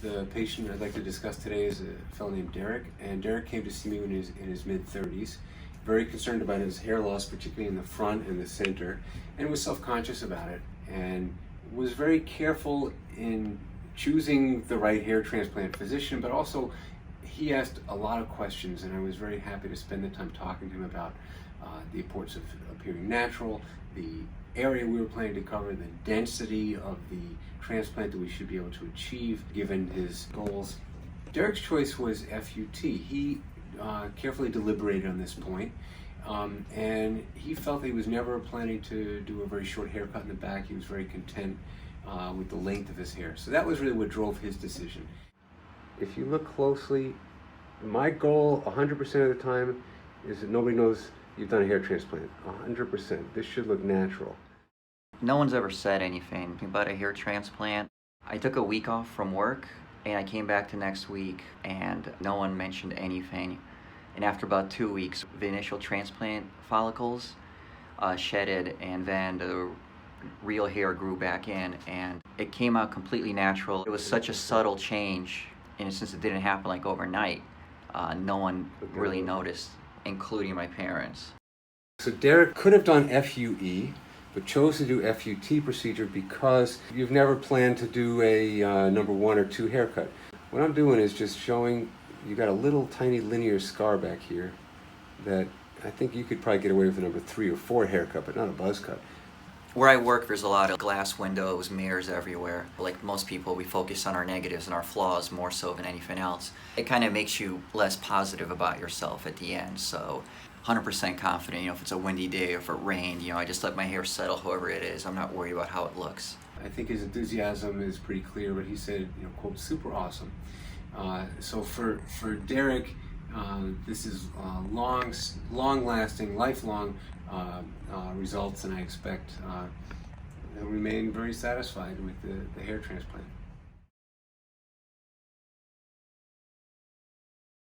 The patient I'd like to discuss today is a fellow named Derek, and Derek came to see me in his mid-30s, very concerned about his hair loss, particularly in the front and the center, and was self-conscious about it, and was very careful in choosing the right hair transplant physician, but also he asked a lot of questions, and I was very happy to spend the time talking to him about the importance of appearing natural, the area we were planning to cover, the density of the transplant that we should be able to achieve given his goals. Derek's choice was FUT. He carefully deliberated on this point, and he felt that he was never planning to do a very short haircut in the back. He was very content with the length of his hair. So that was really what drove his decision. If you look closely, my goal 100% of the time is that nobody knows you've done a hair transplant. 100%. This should look natural. No one's ever said anything about a hair transplant. I took a week off from work and I came back the next week and no one mentioned anything. And after about 2 weeks, the initial transplant follicles shedded, and then the real hair grew back in and it came out completely natural. It was such a subtle change, and since it didn't happen like overnight, no one really noticed, including my parents. So Derek could have done FUE, but chose to do FUT procedure because you've never planned to do a number 1 or 2 haircut. What I'm doing is just showing you got a little tiny linear scar back here that I think you could probably get away with a number 3 or 4 haircut, but not a buzz cut. Where I work, there's a lot of glass windows, mirrors everywhere. Like most people, we focus on our negatives and our flaws more so than anything else. It kind of makes you less positive about yourself at the end. So 100% confident, if it's a windy day or if it rained, I just let my hair settle however it is. I'm not worried about how it looks. I think his enthusiasm is pretty clear, but he said, quote, super awesome. So for Derek, this is long-lasting, lifelong results, and I expect he'll remain very satisfied with the hair transplant.